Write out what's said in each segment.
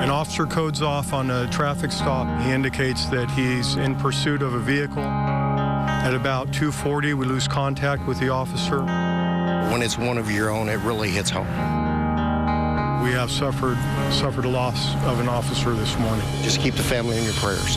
An officer codes off on a traffic stop. He indicates that he's in pursuit of a vehicle. At about 2:40, we lose contact with the officer. When it's one of your own, it really hits home. We have suffered a loss of an officer this morning. Just keep the family in your prayers.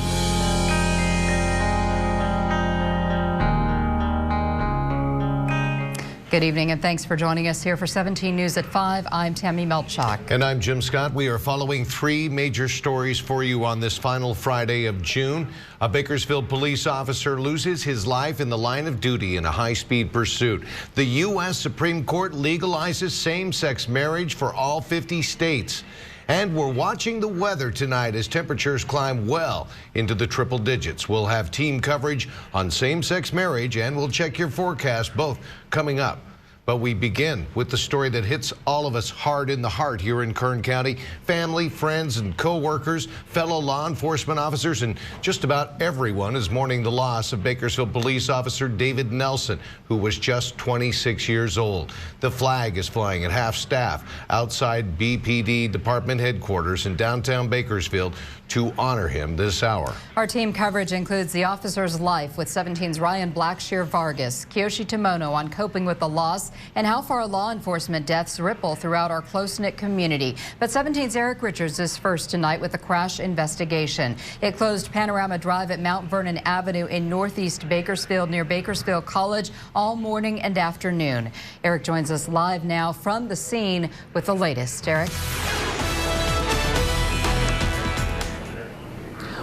Good evening and thanks for joining us here for 17 News at 5. I'm Tammy Melchak. And I'm Jim Scott. We are following three major stories for you on this final Friday of June. A Bakersfield police officer loses his life in the line of duty in a high-speed pursuit. The U.S. Supreme Court legalizes same-sex marriage for all 50 states. And we're watching the weather tonight as temperatures climb well into the triple digits. We'll have team coverage on same-sex marriage, and we'll check your forecast, both coming up. But we begin with the story that hits all of us hard in the heart here in Kern County. Family, friends, and co-workers, fellow law enforcement officers, and just about everyone is mourning the loss of Bakersfield police officer David Nelson, who was just 26 years old. The flag is flying at half-staff outside BPD department headquarters in downtown Bakersfield to honor him this hour. Our team coverage includes the officer's life with 17's Ryan Blackshear Vargas, Kiyoshi Tomono on coping with the loss and how far law enforcement deaths ripple throughout our close-knit community. But 17's Eric Richards is first tonight with a crash investigation. It closed Panorama Drive at Mount Vernon Avenue in northeast Bakersfield near Bakersfield College all morning and afternoon. Eric joins us live now from the scene with the latest. Eric?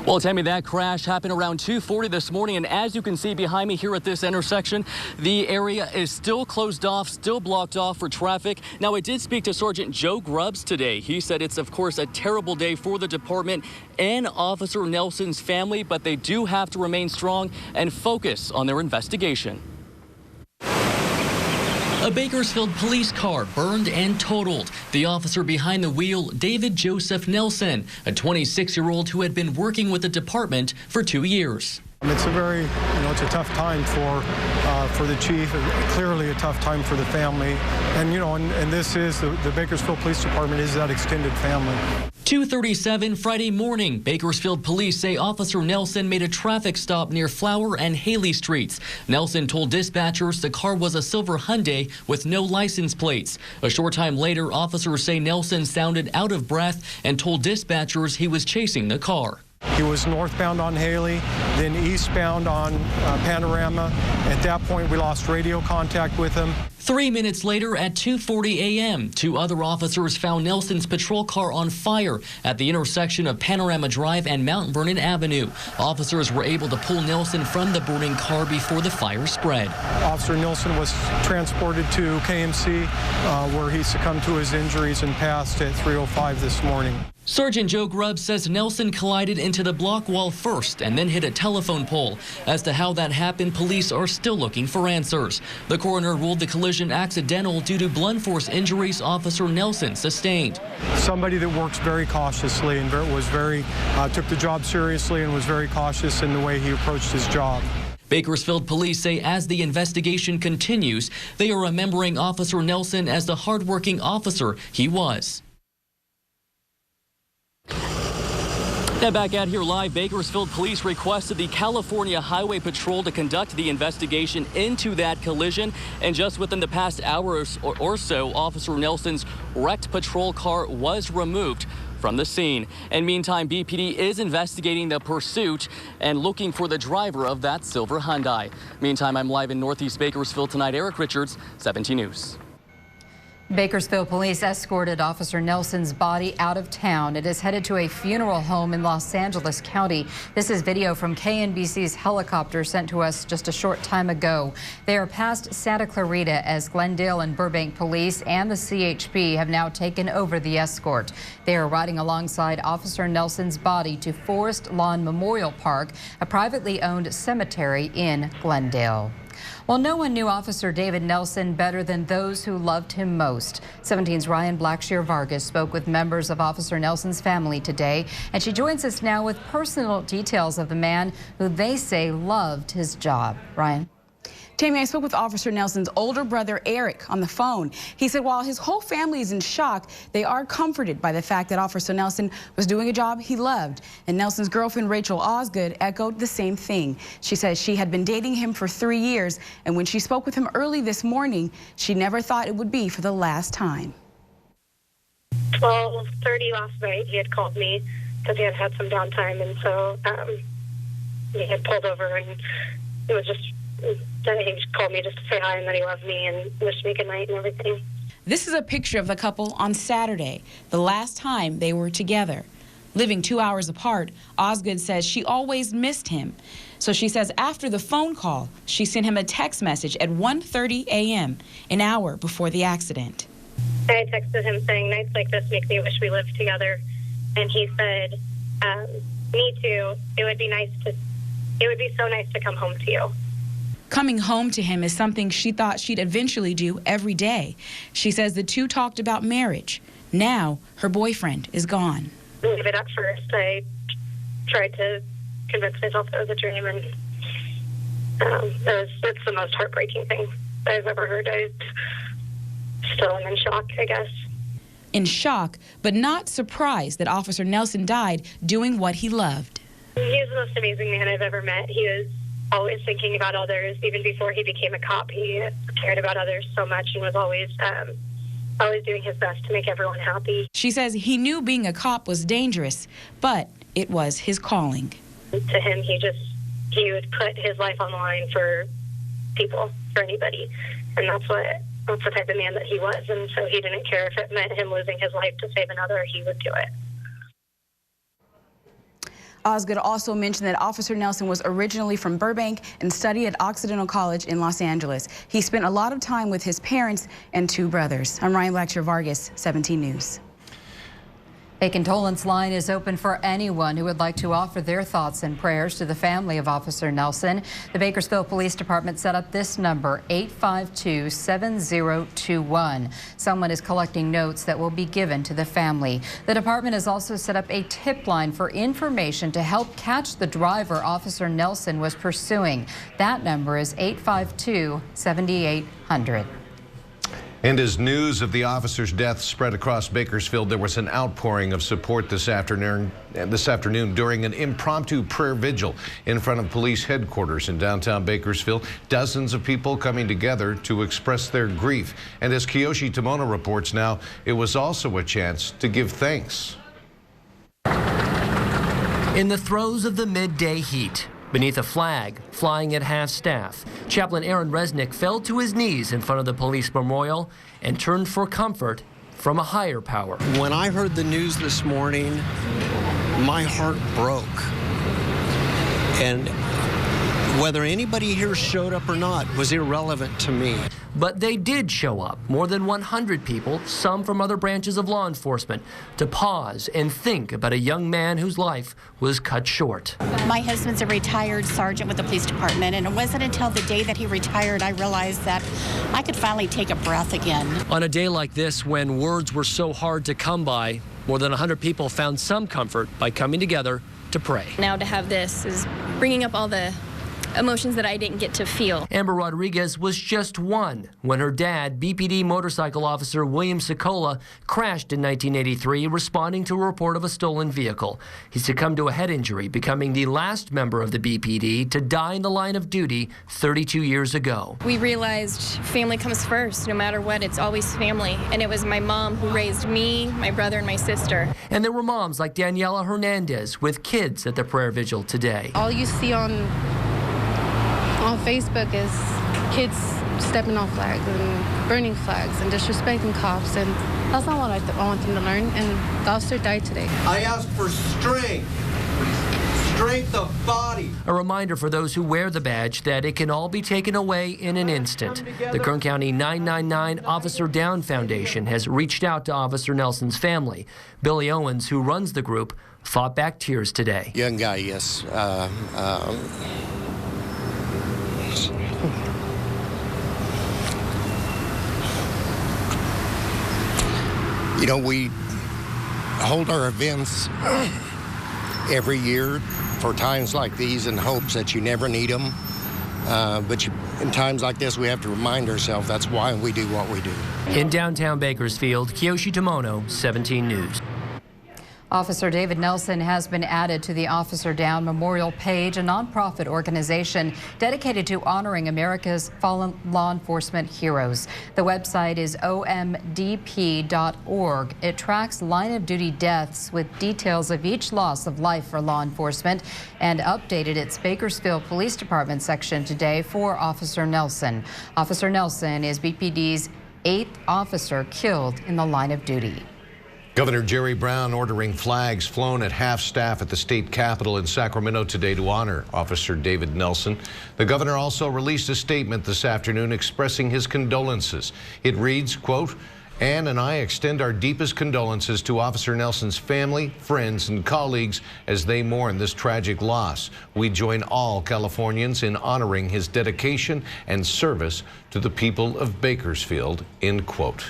Well, Tammy, that crash happened around 2:40 this morning, and as you can see behind me here at this intersection, the area is still closed off, still blocked off for traffic. Now, I did speak to Sergeant Joe Grubbs today. He said it's, of course, a terrible day for the department and Officer Nelson's family, but they do have to remain strong and focus on their investigation. A Bakersfield police car burned and totaled. The officer behind the wheel, David Joseph Nelson, a 26-year-old who had been working with the department for 2 years. It's a very, it's a tough time for the chief, clearly a tough time for the family. And, and this is, the Bakersfield Police Department is that extended family. 2:37 Friday morning, Bakersfield police say Officer Nelson made a traffic stop near Flower and Haley Streets. Nelson told dispatchers the car was a silver Hyundai with no license plates. A short time later, officers say Nelson sounded out of breath and told dispatchers he was chasing the car. He was northbound on Haley, then eastbound on Panorama. At that point, we lost radio contact with him. 3 minutes later at 2:40 a.m., two other officers found Nelson's patrol car on fire at the intersection of Panorama Drive and Mount Vernon Avenue. Officers were able to pull Nelson from the burning car before the fire spread. Officer Nelson was transported to KMC, where he succumbed to his injuries and passed at 3:05 this morning. Sergeant Joe Grubbs says Nelson collided into the block wall first and then hit a telephone pole. As to how that happened, police are still looking for answers. The coroner ruled the collision accidental due to blunt force injuries Officer Nelson sustained. Somebody that works very cautiously and took the job seriously and was very cautious in the way he approached his job. Bakersfield police say as the investigation continues, they are remembering Officer Nelson as the hardworking officer he was. Now back out here live, Bakersfield police requested the California Highway Patrol to conduct the investigation into that collision. And just within the past hour or so, Officer Nelson's wrecked patrol car was removed from the scene. And meantime, BPD is investigating the pursuit and looking for the driver of that silver Hyundai. Meantime, I'm live in Northeast Bakersfield tonight. Eric Richards, 17 News. Bakersfield police escorted Officer Nelson's body out of town. It is headed to a funeral home in Los Angeles County. This is video from KNBC's helicopter sent to us just a short time ago. They are past Santa Clarita as Glendale and Burbank police and the CHP have now taken over the escort. They are riding alongside Officer Nelson's body to Forest Lawn Memorial Park, a privately owned cemetery in Glendale. Well, no one knew Officer David Nelson better than those who loved him most. 17's Ryan Blackshear Vargas spoke with members of Officer Nelson's family today, and she joins us now with personal details of the man who they say loved his job. Ryan. Tammy, I spoke with Officer Nelson's older brother, Eric, on the phone. He said while his whole family is in shock, they are comforted by the fact that Officer Nelson was doing a job he loved. And Nelson's girlfriend, Rachel Osgood, echoed the same thing. She says she had been dating him for 3 years, and when she spoke with him early this morning, she never thought it would be for the last time. 12:30 last night, he had called me because he had had some downtime, and so he had pulled over, and it was just, he called me just to say hi and that he loved me and wished me good night and everything. This is a picture of the couple on Saturday, the last time they were together. Living 2 hours apart, Osgood says she always missed him. So she says after the phone call, she sent him a text message at 1:30 a.m., an hour before the accident. I texted him saying, nights like this make me wish we lived together. And he said, me too. It would be so nice to come home to you. Coming home to him is something she thought she'd eventually do every day. She says the two talked about marriage. Now her boyfriend is gone. Leave it at first. I tried to convince myself it was a dream, and it's the most heartbreaking thing I've ever heard. I still am in shock, I guess. In shock, but not surprised that Officer Nelson died doing what he loved. He was the most amazing man I've ever met. He was always thinking about others. Even before he became a cop, he cared about others so much and was always doing his best to make everyone happy. She says he knew being a cop was dangerous, but it was his calling. To him, he would put his life on the line for people, for anybody, and that's the type of man that he was. And so he didn't care if it meant him losing his life to save another, he would do it. Osgood also mentioned that Officer Nelson was originally from Burbank and studied at Occidental College in Los Angeles. He spent a lot of time with his parents and 2 brothers. I'm Ryan Blackshear Vargas, 17 News. A condolence line is open for anyone who would like to offer their thoughts and prayers to the family of Officer Nelson. The Bakersfield Police Department set up this number, 852-7021. Someone is collecting notes that will be given to the family. The department has also set up a tip line for information to help catch the driver Officer Nelson was pursuing. That number is 852-7800. And as news of the officer's death spread across Bakersfield, there was an outpouring of support this afternoon during an impromptu prayer vigil in front of police headquarters in downtown Bakersfield. Dozens of people coming together to express their grief. And as Kiyoshi Tomono reports now, it was also a chance to give thanks. In the throes of the midday heat, beneath a flag flying at half-staff, Chaplain Aaron Resnick fell to his knees in front of the police memorial and turned for comfort from a higher power. When I heard the news this morning, my heart broke. And whether anybody here showed up or not was irrelevant to me. But they did show up, more than 100 people, some from other branches of law enforcement, to pause and think about a young man whose life was cut short. My husband's a retired sergeant with the police department, and it wasn't until the day that he retired I realized that I could finally take a breath again. On a day like this, when words were so hard to come by, more than 100 people found some comfort by coming together to pray. Now to have this is bringing up all the emotions that I didn't get to feel. Amber Rodriguez was just one when her dad, BPD motorcycle officer William Sicola, crashed in 1983 responding to a report of a stolen vehicle. He succumbed to a head injury, becoming the last member of the BPD to die in the line of duty 32 years ago. We realized family comes first. No matter what, it's always family. And it was my mom who raised me, my brother, and my sister. And there were moms like Daniela Hernandez with kids at the prayer vigil today. All you see on Facebook is kids stepping on flags and burning flags and disrespecting cops, and that's not what I want them to learn, and the officer died today. I ask for strength of body. A reminder for those who wear the badge that it can all be taken away in an instant. The Kern County 999 Officer Down Foundation has reached out to Officer Nelson's family. Billy Owens, who runs the group, fought back tears today. Young guy, yes. You know, we hold our events every year for times like these in hopes that you never need them, but in times like this, we have to remind ourselves that's why we do what we do. In downtown Bakersfield, Kiyoshi Tomono, 17 News. Officer David Nelson has been added to the Officer Down Memorial Page, a nonprofit organization dedicated to honoring America's fallen law enforcement heroes. The website is omdp.org. It tracks line-of-duty deaths with details of each loss of life for law enforcement and updated its Bakersfield Police Department section today for Officer Nelson. Officer Nelson is BPD's 8th officer killed in the line of duty. Governor Jerry Brown ordering flags flown at half-staff at the state capitol in Sacramento today to honor Officer David Nelson. The governor also released a statement this afternoon expressing his condolences. It reads, quote, "Ann and I extend our deepest condolences to Officer Nelson's family, friends, and colleagues as they mourn this tragic loss. We join all Californians in honoring his dedication and service to the people of Bakersfield," end quote.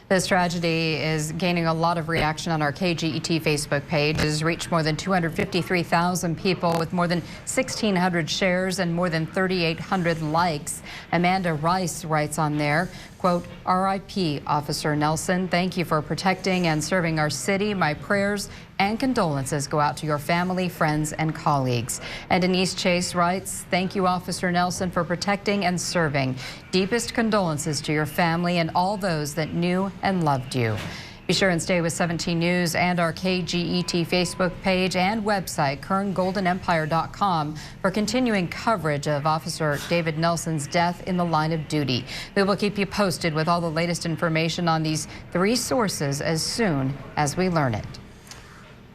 This tragedy is gaining a lot of reaction on our KGET Facebook page. It has reached more than 253,000 people with more than 1,600 shares and more than 3,800 likes. Amanda Rice writes on there, quote, "RIP Officer Nelson, thank you for protecting and serving our city. My prayers and condolences go out to your family, friends, and colleagues." And Denise Chase writes, "Thank you, Officer Nelson, for protecting and serving. Deepest condolences to your family and all those that knew and loved you." Be sure and stay with 17 News and our KGET Facebook page and website, KernGoldenEmpire.com, for continuing coverage of Officer David Nelson's death in the line of duty. We will keep you posted with all the latest information on these 3 sources as soon as we learn it.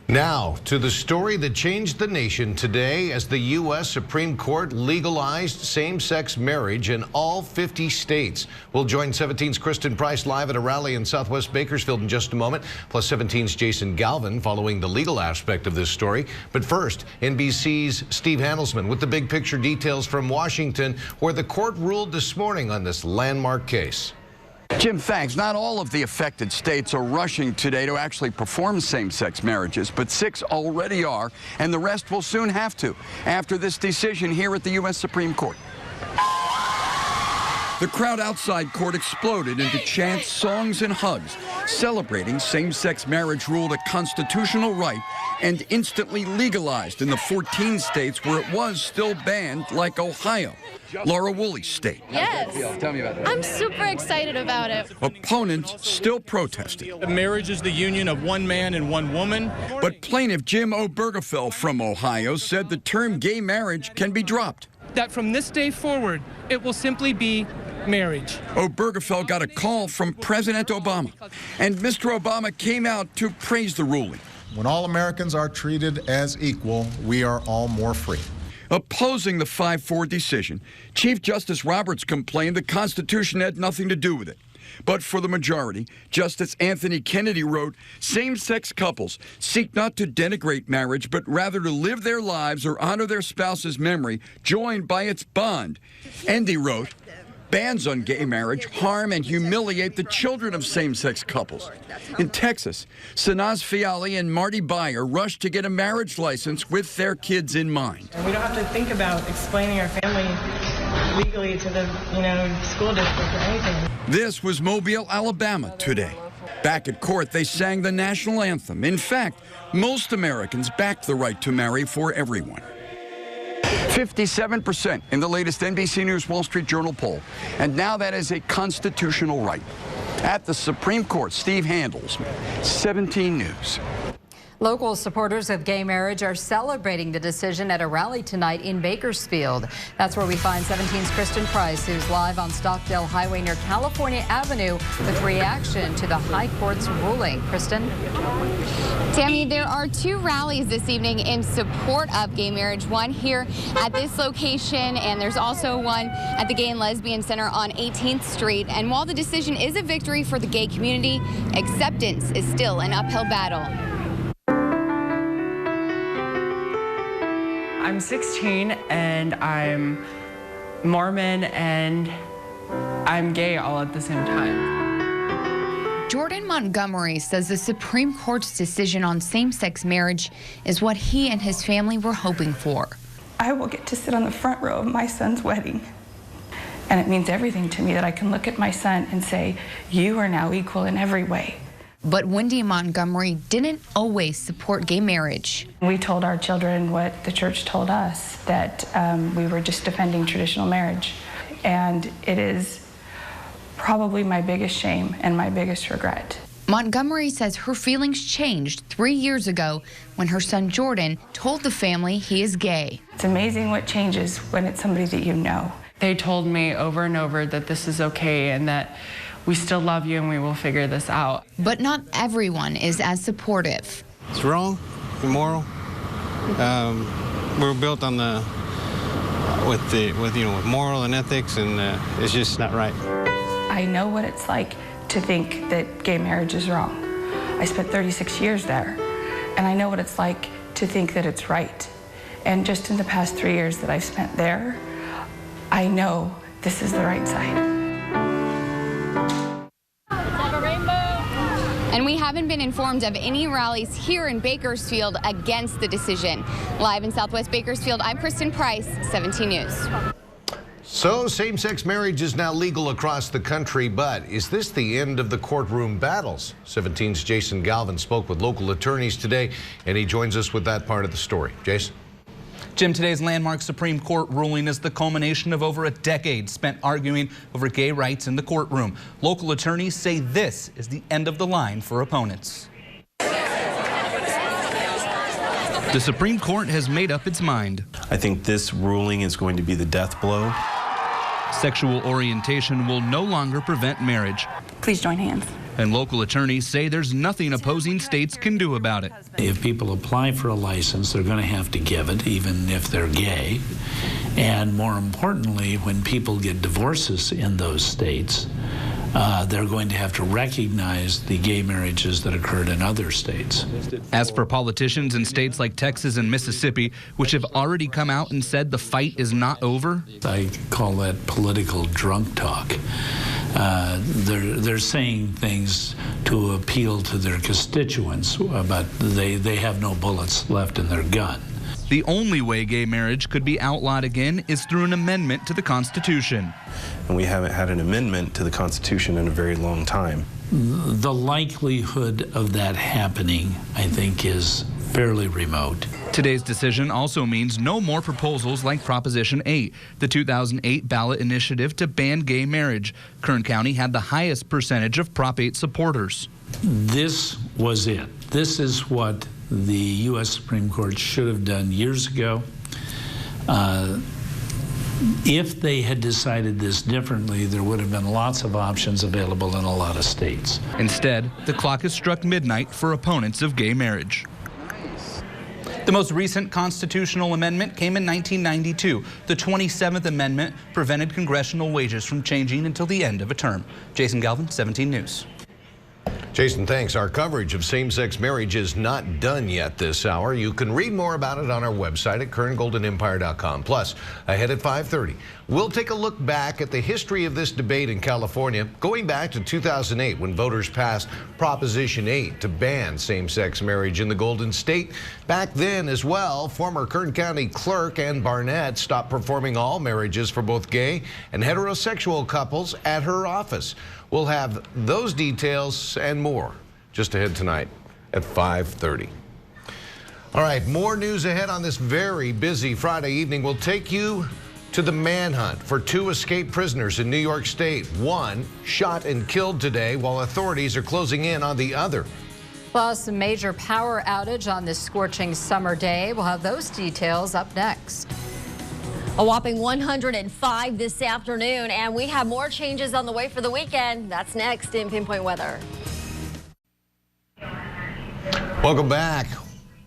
Now to the story that changed the nation today as the U.S. Supreme Court legalized same-sex marriage in all 50 states. We'll join 17's Kristen Price live at a rally in Southwest Bakersfield in just a moment, plus 17's Jason Galvin following the legal aspect of this story. But first, NBC's Steve Handelsman with the big picture details from Washington, where the court ruled this morning on this landmark case. Jim, thanks. Not all of the affected states are rushing today to actually perform same-sex marriages, but 6 already are, and the rest will soon have to after this decision here at the U.S. Supreme Court. The crowd outside court exploded into chants, songs, and hugs, celebrating same-sex marriage ruled a constitutional right and instantly legalized in the 14 states where it was still banned, like Ohio, Laura Woolley's state. Yes. Tell me about that. I'm super excited about it. Opponents still protesting. Marriage is the union of one man and one woman. But plaintiff Jim Obergefell from Ohio said the term gay marriage can be dropped. That from this day forward, it will simply be marriage. Obergefell got a call from President Obama, and Mr. Obama came out to praise the ruling. When all Americans are treated as equal, we are all more free. Opposing the 5-4 decision, Chief Justice Roberts complained the Constitution had nothing to do with it. But for the majority, Justice Anthony Kennedy wrote, same-sex couples seek not to denigrate marriage, but rather to live their lives or honor their spouse's memory, joined by its bond. And he wrote, bans on gay marriage harm and humiliate the children of same-sex couples. In Texas, Sanaz Fiali and Marty Byer rushed to get a marriage license with their kids in mind. We don't have to think about explaining our family legally to the, school district or anything. This was Mobile, Alabama today. Back at court, they sang the national anthem. In fact, most Americans backed the right to marry for everyone. 57% in the latest NBC News Wall Street Journal poll. And now that is a constitutional right. At the Supreme Court, Steve Handelsman, 17 News. Local supporters of gay marriage are celebrating the decision at a rally tonight in Bakersfield. That's where we find 17's Kristen Price, who's live on Stockdale Highway near California Avenue with reaction to the High Court's ruling. Kristen? Tammy, there are 2 rallies this evening in support of gay marriage. One here at this location, and there's also one at the Gay and Lesbian Center on 18th Street. And while the decision is a victory for the gay community, acceptance is still an uphill battle. I'm 16 and I'm Mormon and I'm gay all at the same time. Jordan Montgomery says the Supreme Court's decision on same-sex marriage is what he and his family were hoping for. I will get to sit on the front row of my son's wedding And it means everything to me that I can look at my son and say, you are now equal in every way. But Wendy Montgomery didn't always support gay marriage. We told our children what the church told us, that we were just defending traditional marriage. And it is probably my biggest shame and my biggest regret. Montgomery says her feelings changed 3 years ago when her son Jordan told the family he is gay. It's amazing what changes when it's somebody that you know. They told me over and over that this is okay and that we still love you and we will figure this out. But not everyone is as supportive. It's wrong, immoral. We're built on with moral and ethics, and it's just not right. I know what it's like to think that gay marriage is wrong. I spent 36 years there, and I know what it's like to think that it's right. And just in the past 3 years that I've spent there, I know this is the right side. And we haven't been informed of any rallies here in Bakersfield against the decision. Live in Southwest Bakersfield, I'm Kristen Price, 17 News. So same-sex marriage is now legal across the country, but is this the end of the courtroom battles? 17's Jason Galvin spoke with local attorneys today, and he joins us with that part of the story. Jason? Jim, today's landmark Supreme Court ruling is the culmination of over a decade spent arguing over gay rights in the courtroom. Local attorneys say this is the end of the line for opponents. The Supreme Court has made up its mind. I think this ruling is going to be the death blow. Sexual orientation will no longer prevent marriage. Please join hands. And local attorneys say there's nothing opposing states can do about it. If people apply for a license, they're going to have to give it, even if they're gay. And more importantly, when people get divorces in those states, they're going to have to recognize the gay marriages that occurred in other states. As for politicians in states like Texas and Mississippi, which have already come out and said the fight is not over, I call that political drunk talk. They're saying things to appeal to their constituents, but they have no bullets left in their gun. The only way gay marriage could be outlawed again is through an amendment to the Constitution. And we haven't had an amendment to the Constitution in a very long time. The likelihood of that happening, I think, is fairly remote. Today's decision also means no more proposals like Proposition 8, the 2008 ballot initiative to ban gay marriage. Kern County had the highest percentage of Prop 8 supporters. This was it. This is what the U.S. Supreme Court should have done years ago. If they had decided this differently, there would have been lots of options available in a lot of states. Instead, the clock has struck midnight for opponents of gay marriage. The most recent constitutional amendment came in 1992. The 27th Amendment prevented congressional wages from changing until the end of a term. Jason Galvin, 17 News. Jason, thanks. Our coverage of same-sex marriage is not done yet this hour. You can read more about it on our website at KernGoldenEmpire.com. Plus, ahead at 5:30, we'll take a look back at the history of this debate in California, going back to 2008 when voters passed Proposition 8 to ban same-sex marriage in the Golden State. Back then as well, former Kern County Clerk Ann Barnett stopped performing all marriages for both gay and heterosexual couples at her office. We'll have those details and more just ahead tonight at 5:30. All right, more news ahead on this very busy Friday evening. We'll take you to the manhunt for two escaped prisoners in New York State. One shot and killed today while authorities are closing in on the other. Plus, a major power outage on this scorching summer day. We'll have those details up next. A whopping 105 this afternoon, and we have more changes on the way for the weekend. That's next in Pinpoint Weather. Welcome back.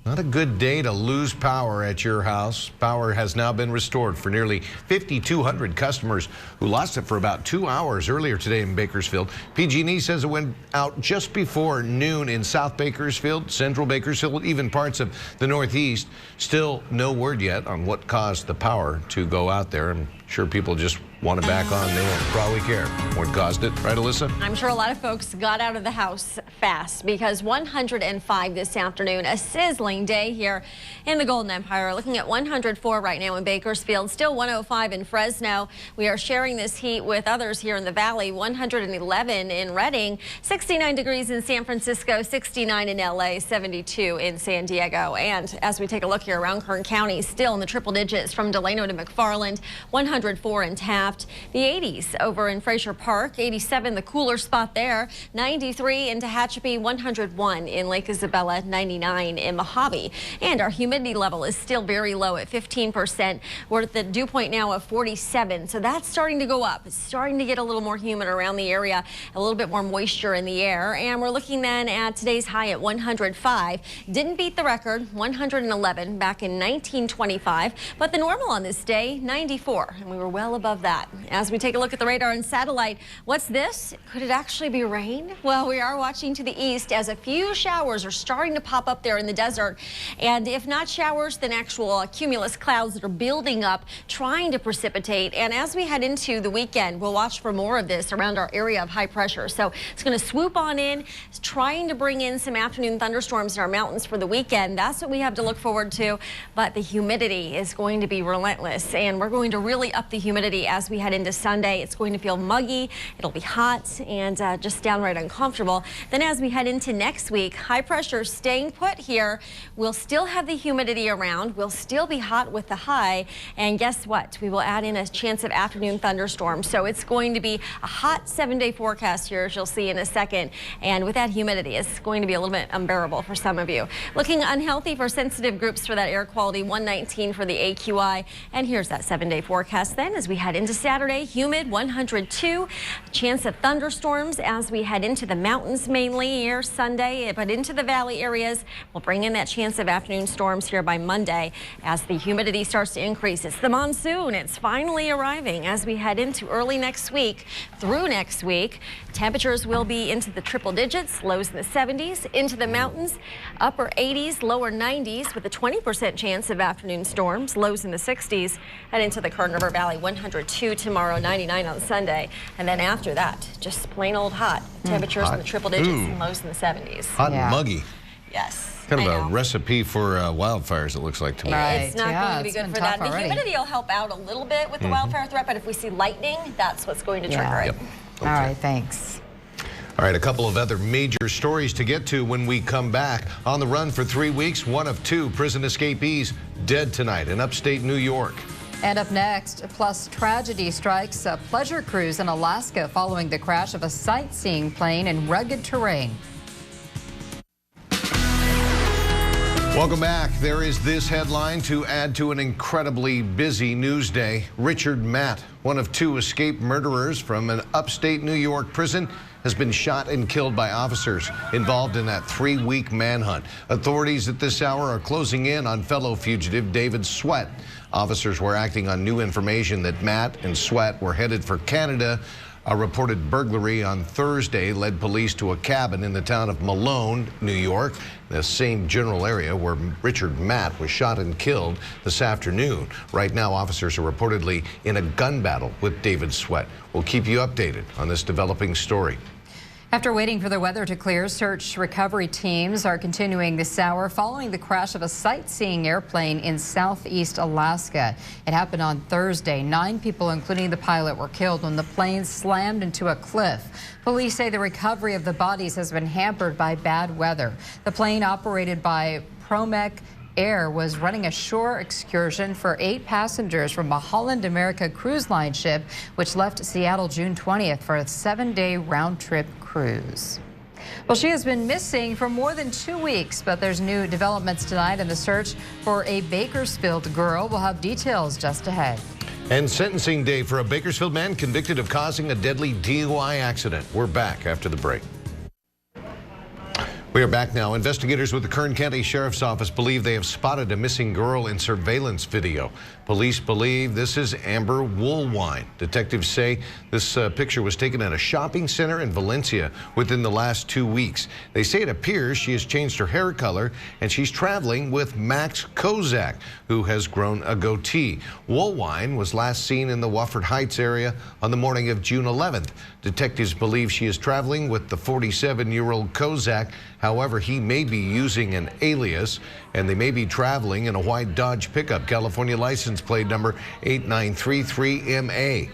Not a good day to lose power at your house. Power has now been restored for nearly 5,200 customers who lost it for about 2 hours earlier today in Bakersfield. PG&E says it went out just before noon in South Bakersfield, Central Bakersfield, even parts of the Northeast. Still no word yet on what caused the power to go out there. I'm Sure, people just want it back on. They won't probably care what caused it. Right, Alyssa? I'm sure a lot of folks got out of the house fast because 105 this afternoon, a sizzling day here in the Golden Empire. Looking at 104 right now in Bakersfield, still 105 in Fresno. We are sharing this heat with others here in the valley. 111 in Redding, 69 degrees in San Francisco, 69 in LA, 72 in San Diego. And as we take a look here around Kern County, still in the triple digits from Delano to McFarland, 104 in Taft. The 80s over in Frazier Park, 87 the cooler spot there, 93 in Tehachapi, 101 in Lake Isabella, 99 in Mojave. And our humidity level is still very low at 15%. We're at the dew point now of 47, so that's starting to go up. It's starting to get a little more humid around the area, a little bit more moisture in the air. And we're looking then at today's high at 105. Didn't beat the record, 111 back in 1925, but the normal on this day, 94, and we were well above that. As we take a look at the radar and satellite, what's this? Could it actually be rain? Well, we are watching to the east as a few showers are starting to pop up there in the desert. And if not showers, then actual cumulus clouds that are building up, trying to precipitate. And as we head into the weekend, we'll watch for more of this around our area of high pressure. So it's going to swoop on in, trying to bring in some afternoon thunderstorms in our mountains for the weekend. That's what we have to look forward to. But the humidity is going to be relentless, and we're going to really up the humidity as we head into Sunday. It's going to feel muggy, it'll be hot, and just downright uncomfortable. Then as we head into next week, high pressure staying put here. We'll still have the humidity around. We'll still be hot with the high. And guess what? We will add in a chance of afternoon thunderstorms. So it's going to be a hot 7-day forecast here, as you'll see in a second. And with that humidity, it's going to be a little bit unbearable for some of you. Looking unhealthy for sensitive groups for that air quality, 119 for the AQI. And here's that 7-day forecast then as we head into Saturday, humid 102, chance of thunderstorms as we head into the mountains mainly here Sunday, but into the valley areas. We'll bring in that chance of afternoon storms here by Monday as the humidity starts to increase. It's the monsoon. It's finally arriving as we head into early next week through next week. Temperatures will be into the triple digits, lows in the 70s, into the mountains, upper 80s, lower 90s with a 20% chance of afternoon storms, lows in the 60s, and into the Kern River Valley, 102 tomorrow, 99 on Sunday. And then after that, just plain old hot. Temperatures in the triple digits and lows in the 70s. Hot and muggy. Yes. Kind of a recipe for wildfires, it looks like to me. It's not going to be good for that. The humidity will help out a little bit with the wildfire threat, but if we see lightning, that's what's going to trigger it. Yep. All right, thanks. All right, a couple of other major stories to get to when we come back. On the run for 3 weeks, one of 2 prison escapees dead tonight in upstate New York. And up next, plus tragedy strikes a pleasure cruise in Alaska following the crash of a sightseeing plane in rugged terrain. Welcome back. There is this headline to add to an incredibly busy news day. Richard Matt, one of 2 escaped murderers from an upstate New York prison, has been shot and killed by officers involved in that 3-week manhunt. Authorities at this hour are closing in on fellow fugitive David Sweat. Officers were acting on new information that Matt and Sweat were headed for Canada. A reported burglary on Thursday led police to a cabin in the town of Malone, New York, the same general area where Richard Matt was shot and killed this afternoon. Right now, officers are reportedly in a gun battle with David Sweat. We'll keep you updated on this developing story. After waiting for the weather to clear, search recovery teams are continuing this hour following the crash of a sightseeing airplane in southeast Alaska. It happened on Thursday. 9 people, including the pilot, were killed when the plane slammed into a cliff. Police say the recovery of the bodies has been hampered by bad weather. The plane, operated by Promec Air, was running a shore excursion for 8 passengers from a Holland America cruise line ship, which left Seattle June 20th for a 7-day round-trip cruise. Well, she has been missing for more than 2 weeks, but there's new developments tonight in the search for a Bakersfield girl. We'll have details just ahead. And sentencing day for a Bakersfield man convicted of causing a deadly DUI accident. We're back after the break. We are back now. Investigators with the Kern County Sheriff's Office believe they have spotted a missing girl in surveillance video. Police believe this is Amber Woolwine. Detectives say this picture was taken at a shopping center in Valencia within the last 2 weeks. They say it appears she has changed her hair color and she's traveling with Max Kozak, who has grown a goatee. Woolwine was last seen in the Wofford Heights area on the morning of June 11th. Detectives believe she is traveling with the 47-year-old Kozak. However, he may be using an alias, and they may be traveling in a white Dodge pickup, California license plate number 8933MA.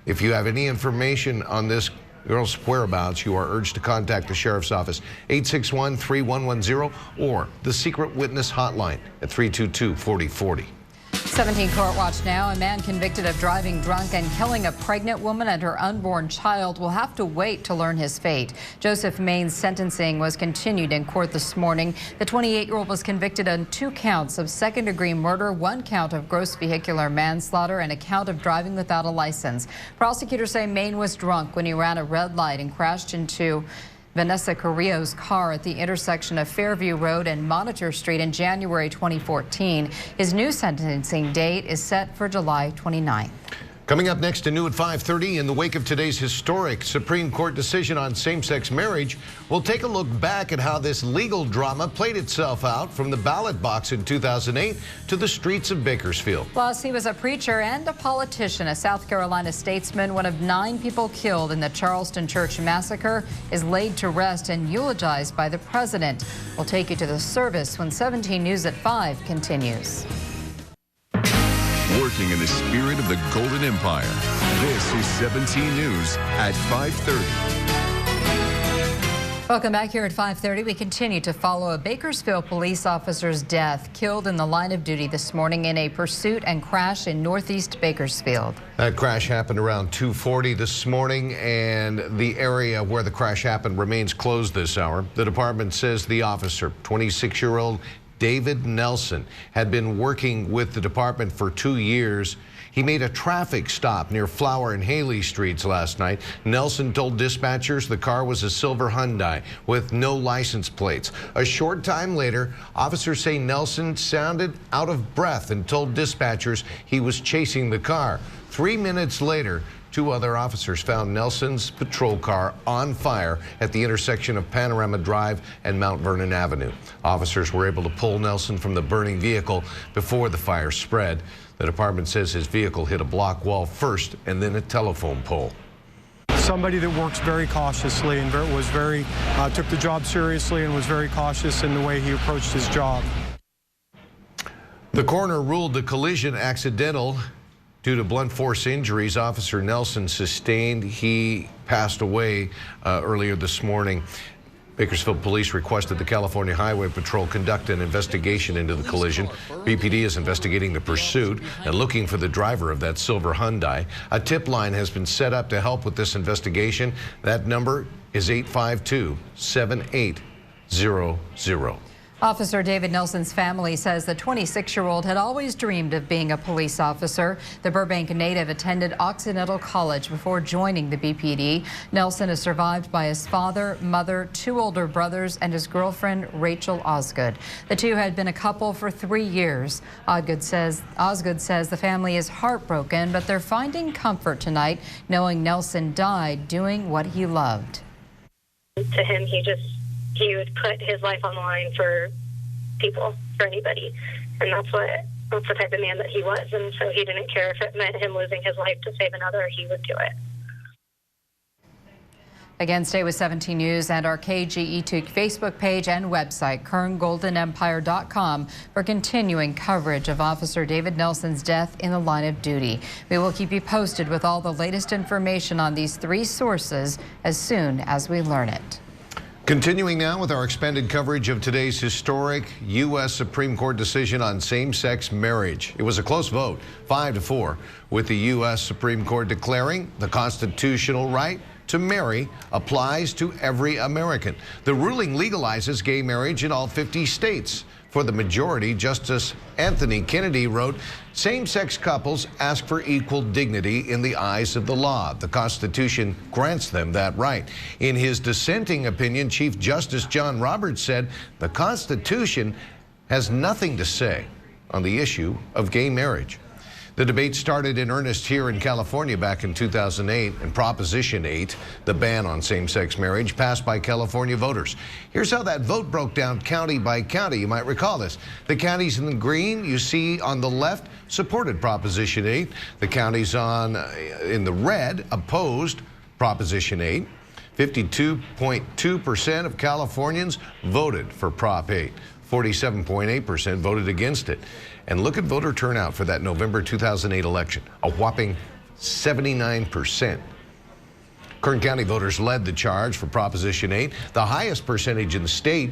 If you have any information on this girl's whereabouts, you are urged to contact the Sheriff's Office, 861-3110, or the Secret Witness Hotline at 322-4040. 17 Court Watch now. A man convicted of driving drunk and killing a pregnant woman and her unborn child will have to wait to learn his fate. Joseph Main's sentencing was continued in court this morning. The 28-year-old was convicted on 2 counts of second-degree murder, 1 count of gross vehicular manslaughter, and a count of driving without a license. Prosecutors say Main was drunk when he ran a red light and crashed into Vanessa Carrillo's car at the intersection of Fairview Road and Monitor Street in January 2014. His new sentencing date is set for July 29th. Coming up next to New at 5:30, in the wake of today's historic Supreme Court decision on same-sex marriage, we'll take a look back at how this legal drama played itself out from the ballot box in 2008 to the streets of Bakersfield. Plus, he was a preacher and a politician, a South Carolina statesman. One of 9 people killed in the Charleston church massacre is laid to rest and eulogized by the president. We'll take you to the service when 17 News at 5 continues. Working in the spirit of the Golden Empire, this is 17 News at 5:30. Welcome back here at 5:30. We continue to follow a Bakersfield police officer's death, killed in the line of duty this morning in a pursuit and crash in northeast Bakersfield. That crash happened around 2:40 this morning, and the area where the crash happened remains closed this hour. The department says the officer, 26-year-old David Nelson, had been working with the department for 2 years. He made a traffic stop near Flower and Haley Streets last night. Nelson told dispatchers the car was a silver Hyundai with no license plates. A short time later, officers say Nelson sounded out of breath and told dispatchers he was chasing the car. 3 minutes later, 2 other officers found Nelson's patrol car on fire at the intersection of Panorama Drive and Mount Vernon Avenue. Officers were able to pull Nelson from the burning vehicle before the fire spread. The department says his vehicle hit a block wall first and then a telephone pole. Somebody that works very cautiously and took the job seriously and was very cautious in the way he approached his job. The coroner ruled the collision accidental. Due to blunt force injuries Officer Nelson sustained, he passed away earlier this morning. Bakersfield police requested the California Highway Patrol conduct an investigation into the collision. BPD is investigating the pursuit and looking for the driver of that silver Hyundai. A tip line has been set up to help with this investigation. That number is 852-7800. Officer David Nelson's family says the 26-year-old had always dreamed of being a police officer. The Burbank native attended Occidental College before joining the BPD. Nelson is survived by his father, mother, 2 older brothers, and his girlfriend, Rachel Osgood. The 2 had been a couple for 3 years. Osgood says the family is heartbroken, but they're finding comfort tonight knowing Nelson died doing what he loved. To him, he would put his life on the line for people, for anybody. And that's the type of man that he was. And so he didn't care if it meant him losing his life to save another, he would do it. Again, stay with 17 News and our KGET Facebook page and website, KernGoldenEmpire.com, for continuing coverage of Officer David Nelson's death in the line of duty. We will keep you posted with all the latest information on these 3 sources as soon as we learn it. Continuing now with our expanded coverage of today's historic U.S. Supreme Court decision on same-sex marriage. It was a close vote, 5-4, with the U.S. Supreme Court declaring the constitutional right to marry applies to every American. The ruling legalizes gay marriage in all 50 states. For the majority, Justice Anthony Kennedy wrote, same-sex couples ask for equal dignity in the eyes of the law. The Constitution grants them that right. In his dissenting opinion, Chief Justice John Roberts said the Constitution has nothing to say on the issue of gay marriage. The debate started in earnest here in California back in 2008, and Proposition 8, the ban on same-sex marriage, passed by California voters. Here's how that vote broke down county by county. You might recall this. The counties in the green you see on the left supported Proposition 8. The counties in the red opposed Proposition 8. 52.2% of Californians voted for Prop 8. 47.8% voted against it. And look at voter turnout for that November 2008 election, a whopping 79%. Kern County voters led the charge for Proposition 8, the highest percentage in the state.